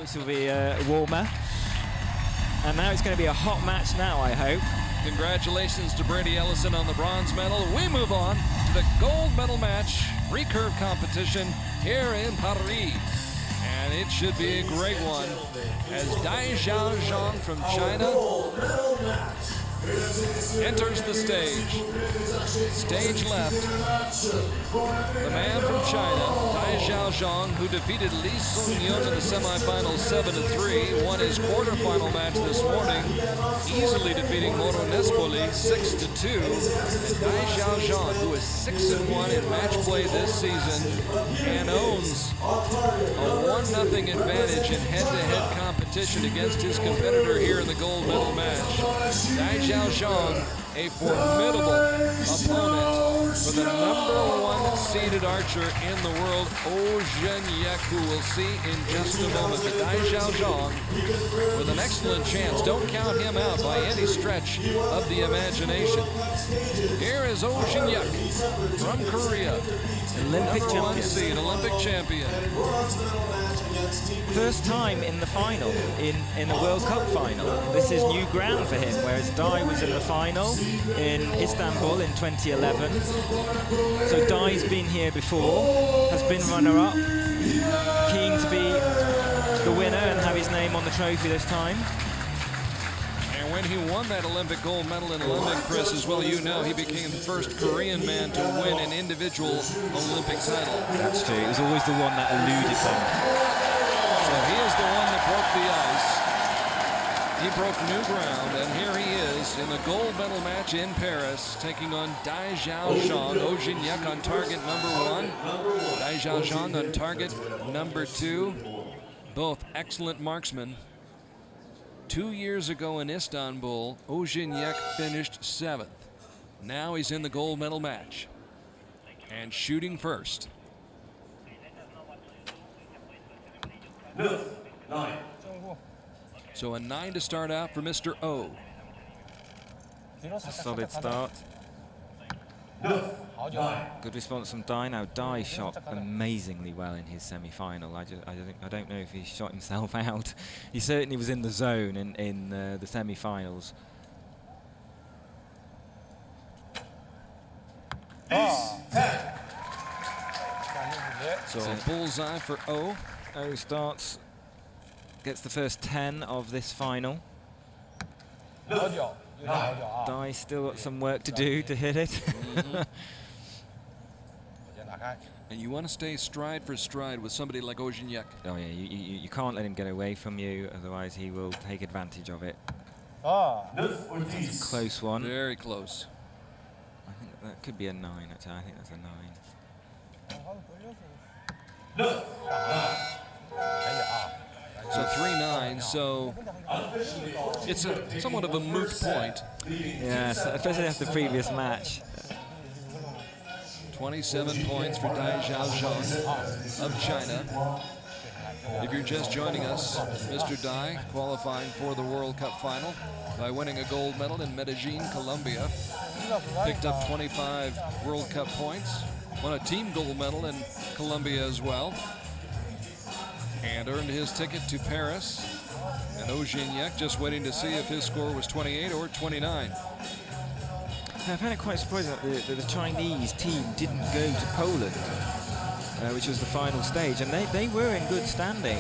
This will be warmer. And now it's going to be a hot match now, I hope. Congratulations to Brady Ellison on the bronze medal. We move on to the gold medal match, recurve competition here in Paris. And it should be a great one as Dai Xiaoxiang from China enters the stage. Stage left, the man from China, Dai Xiaoxiang, who defeated Li Sungyun in the semifinals 7-3, won his quarterfinal match this morning, easily defeating Moro Nespoli 6-2. And Dai Xiaoxiang, who is 6-1 in match play this season and owns a 1-0 advantage in head-to-head competition against his competitor here in the gold medal match. Dai Xiaoxiang, a formidable opponent for the #1 seeded archer in the world, Jin Hyek, who we'll see in just a moment. But Dai Xiaoxiang with an excellent chance. Don't count him out by any stretch of the imagination. Here is Jin Hyek from Korea, Olympic #1 champion. seed, Olympic champion. First time in the final, in the World Cup final. This is new ground for him, whereas Dai was in the final in Istanbul in 2011. So Dai's been here before, has been runner-up, keen to be the winner and have his name on the trophy this time. And when he won that Olympic gold medal in London, Chris, as well you know, he became the first Korean man to win an individual Olympic title. That's true, it was always the one that eluded them. So he is the one that broke the ice. He broke new ground, and here he is in the gold medal match in Paris, taking on Dai Xiaoxiang. Jin Hyek on target #1. Dai Xiaoxiang on target #2. Both excellent marksmen. 2 years ago in Istanbul, Jin Hyek finished 7th. Now he's in the gold medal match and shooting first. 9. So a 9 to start out for Mr. O. Solid start. Good response from Dai. Now Dai shot amazingly well in his semi-final. I don't know if he shot himself out. He certainly was in the zone in the semi-finals. So a bullseye for O. O starts, gets the first 10 of this final. Dai still got some work to do to hit it. And you want to stay stride for stride with somebody like Jin Hyek. Oh yeah, you can't let him get away from you, otherwise he will take advantage of it. Close one. Very close. I think that could be a 9, actually. I think that's a 9. So 3-9, so it's somewhat of a moot point. Yes, especially after the previous match. 27 points for Dai Xiaoxiang of China. If you're just joining us, Mr. Dai qualifying for the World Cup Final by winning a gold medal in Medellin, Colombia. Picked up 25 World Cup points. Won a team gold medal in Colombia as well. And earned his ticket to Paris. And Jin Hyek just waiting to see if his score was 28 or 29. I found it quite surprising that the Chinese team didn't go to Poland, which was the final stage, and they were in good standing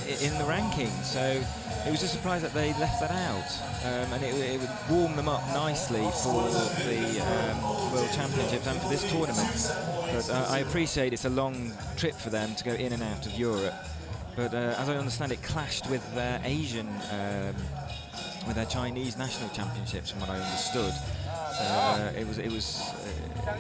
in the rankings. So it was a surprise that they left that out, and it would warm them up nicely for the World Championships and for this tournament. But I appreciate it's a long trip for them to go in and out of Europe. But as I understand, it clashed with their Asian, with their Chinese national championships, from what I understood. So it was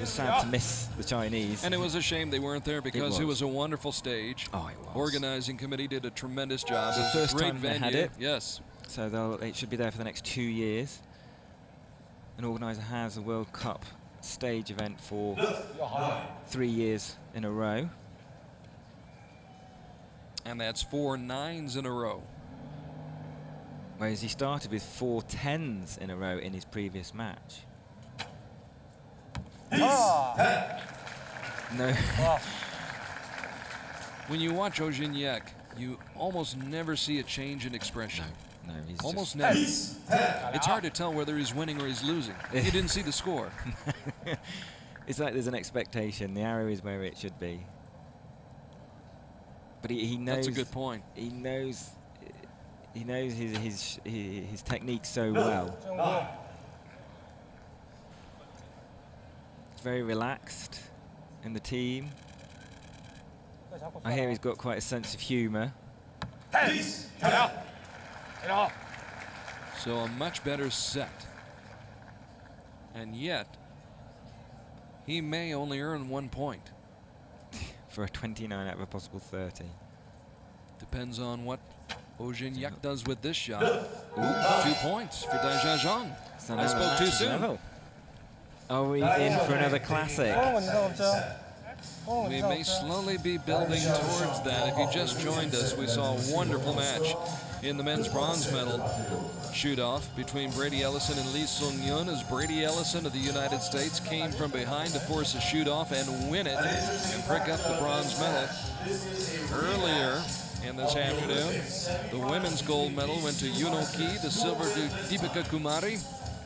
sad to miss the Chinese. And it was a shame they weren't there because it was a wonderful stage. Oh, it was. Organizing committee did a tremendous job. It's the first great time venue. they had it. Yes. So it should be there for the next 2 years. An organizer has a World Cup stage event for 3 years in a row. And that's 4 9s in a row. Whereas he started with 4 10s in a row in his previous match. No. When you watch Jin Hyek, You almost never see a change in expression. No, he's Almost just... never. It's hard to tell whether he's winning or he's losing. You didn't see the score. It's like there's an expectation. The arrow is where it should be. But he knows. That's a good point. He knows his technique so well. He's very relaxed in the team. I hear he's got quite a sense of humour. So a much better set. And yet, he may only earn 1 point. For a 29 out of a possible 30. Depends on what Jin Hyek does with this shot. Ooh, 2 points for Dai Xiaoxiang. I spoke too soon. Level. Are we in for another classic? We may slowly be building towards that. If you just joined us, we saw a wonderful match in the men's bronze medal shoot-off between Brady Ellison and Lee Sung-yun, as Brady Ellison of the United States came from behind to force a shoot-off and win it and pick up the bronze medal. Earlier in this afternoon, the women's gold medal went to Yuno Ki, the silver to Deepika Kumari,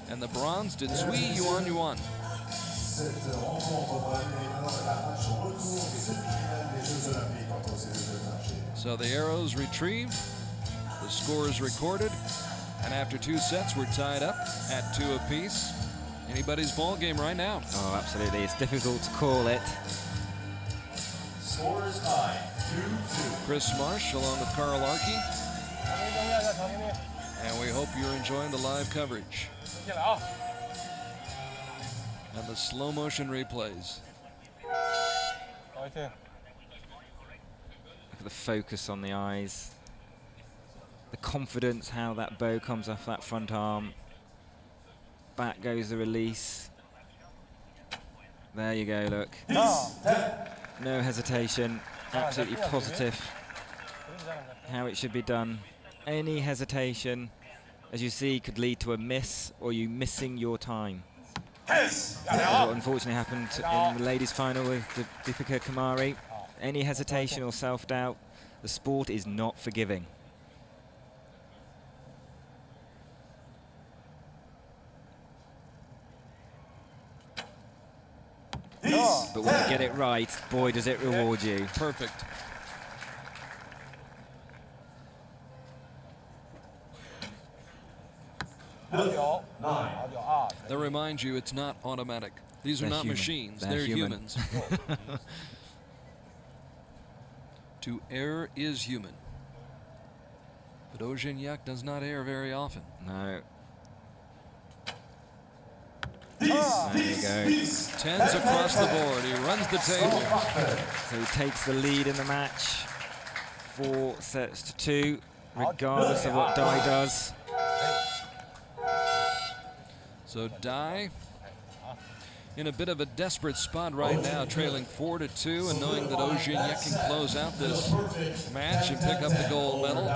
and the bronze to Cui Yuan Yuan. So the arrows retrieved, the scores recorded, and after 2 sets, we're tied up at 2 apiece. Anybody's ball game right now. Oh, absolutely. It's difficult to call it. Scores high, 2-2. Chris Marsh along with Carl Archey. And we hope you're enjoying the live coverage and the slow motion replays. Look at the focus on the eyes. The confidence, how that bow comes off that front arm. Back goes the release. There you go, look. No hesitation, absolutely positive how it should be done. Any hesitation, as you see, could lead to a miss or you missing your time. That's what unfortunately happened in the ladies' final with Deepika Kumari. Any hesitation or self-doubt, the sport is not forgiving. But when you get it right, boy, does it reward you. Perfect. They remind you it's not automatic. These are not human. machines. They're human. Humans. To err is human. But Jin Hyek does not err very often. No. There you go. 10s across the board. He runs the table. So he takes the lead in the match. 4 sets to 2, regardless of what Dai does. So Dai in a bit of a desperate spot right now, trailing 4-2, and knowing that Jin Hyek can close out this match and pick up the gold medal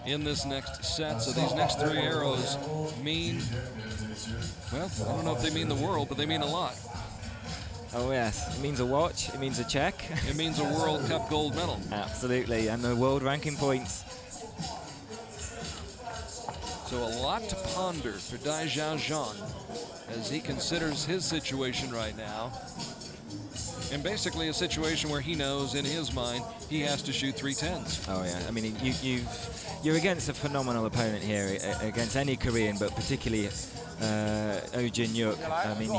in this next set. So these next 3 arrows mean, well, I don't know if they mean the world, but they mean a lot. Oh yes, it means a watch, it means a check. It means a World Cup gold medal. Absolutely, and the world ranking points. So a lot to ponder for Dai Xiaoxiang as he considers his situation right now. And basically a situation where he knows in his mind he has to shoot 3 10s. Oh yeah, I mean you're against a phenomenal opponent here, against any Korean, but particularly Jin Hyek. I mean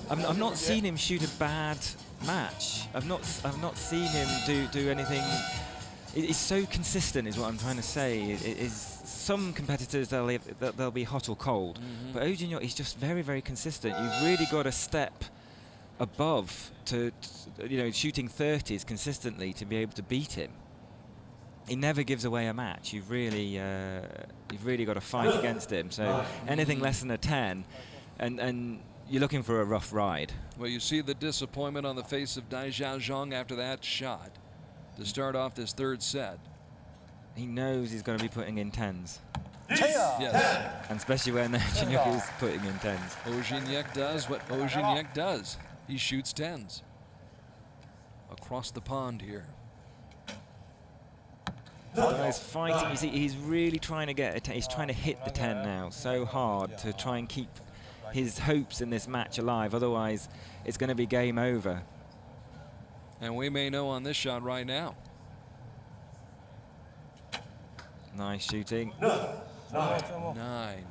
I've not seen him shoot a bad match. I've not seen him do anything. It's so consistent, is what I'm trying to say. It is. Some competitors, they'll be hot or cold, but Jin Hyek is just very, very consistent. You've really got to step above to shooting 30s consistently to be able to beat him. He never gives away a match. You've really got to fight against him. So anything less than a 10, and you're looking for a rough ride. Well, you see the disappointment on the face of Dai Xiaoxiang after that shot to start off this 3rd set. He knows he's going to be putting in 10s. Yes. And especially when Jin Hyek is putting in 10s. Jin Hyek does what Jin Hyek does. He shoots 10s. Across the pond here. Dai's fighting. You see, he's really trying to get. He's trying to hit the 10 now so hard to try and keep his hopes in this match alive. Otherwise, it's going to be game over. And we may know on this shot right now. Nice shooting. 9.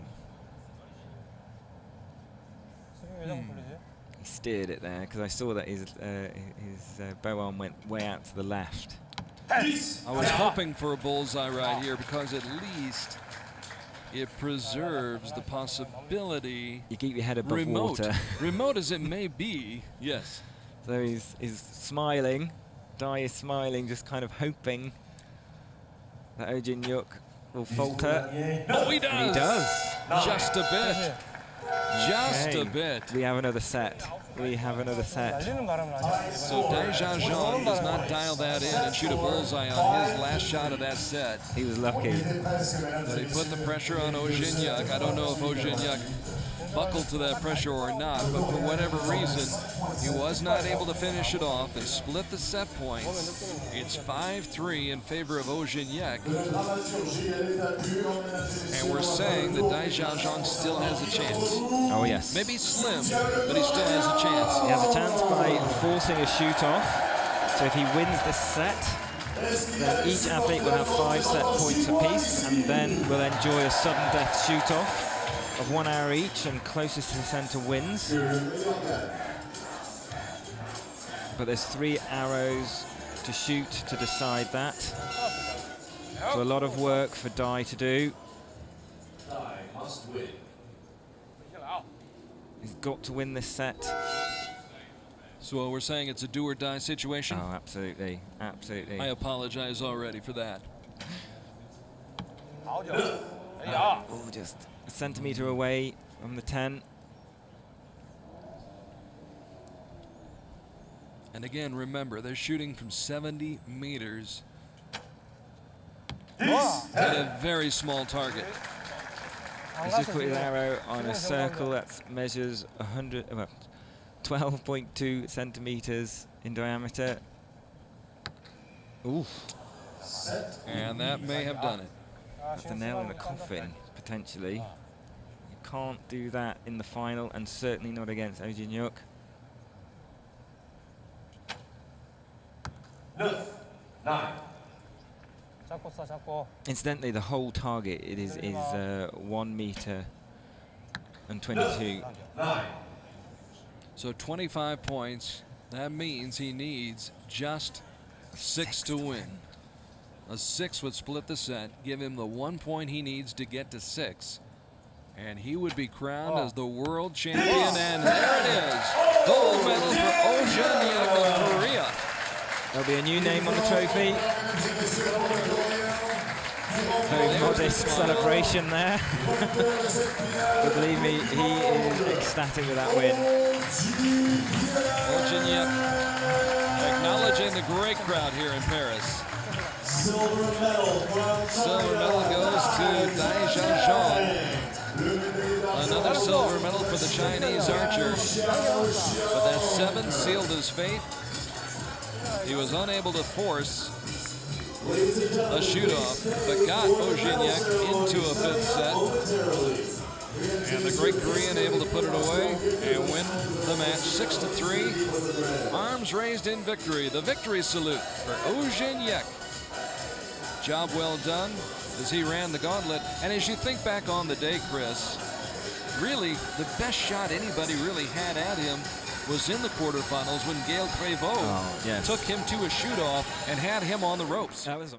He steered it there because I saw that his bow arm went way out to the left. I was hoping for a bullseye right here because at least it preserves the possibility. You keep your head above water. Remote as it may be, yes. So he's smiling. Dai is smiling, just kind of hoping that Oh Jin Hyek will falter. Oh, he does! And he does. Just a bit. Just a bit. We have another set. We have another set. So Dai Xiaoxiang does not dial that in and shoot a bullseye on his last shot of that set. He was lucky. But he put the pressure on Oh Jin Hyek. I don't know if Oh Jin Hyek buckled to that pressure or not, but for whatever reason, he was not able to finish it off and split the set points. It's 5-3 in favor of Oh Jin Hyek. And we're saying that Dai Xiaoxiang still has a chance. Oh, yes. Maybe slim, but he still has a chance. He has a chance by forcing a shoot off. So if he wins this set, then each athlete will have 5 set points apiece, and then we'll enjoy a sudden death shoot off of 1 hour each, and closest to the center wins. But there's 3 arrows to shoot to decide that. So a lot of work for Dai to do. Dai must win. He's got to win this set. So we're saying it's a do or die situation? Oh, absolutely, absolutely. I apologize already for that. Oh, just a centimetre away from the 10. And again, remember, they're shooting from 70 meters at a very small target. He's just put his arrow on a circle that measures 12.2 centimetres in diameter. Ooh. And that may have done it. That's a nail in the coffin, potentially. You can't do that in the final, and certainly not against Oh Jin Hyek. 9. Incidentally, the whole target is 1 metre and 22. 9. So 25 points. That means he needs just 6 to win. A 6 would split the set, give him the 1 point he needs to get to 6. And he would be crowned as the world champion. And there it is. Gold medal for Oh Jin Hyek of Korea. There'll be a new name on the trophy. Very modest celebration there. But believe me, he is ecstatic with that win. Oh Jin Hyek acknowledging the great crowd here in Paris. Silver medal goes to Dai Xiaoxiang. Another silver medal for the Chinese archer. But that 7 sealed his fate. He was unable to force a shoot-off, but got Oh Jin Hyek into a 5th set. And the great Korean able to put it away and win the match 6-3. Arms raised in victory. The victory salute for Oh Jin Hyek. Job well done as he ran the gauntlet. And as you think back on the day, Chris, really the best shot anybody really had at him was in the quarterfinals when Gael Prévost took him to a shoot-off and had him on the ropes. That was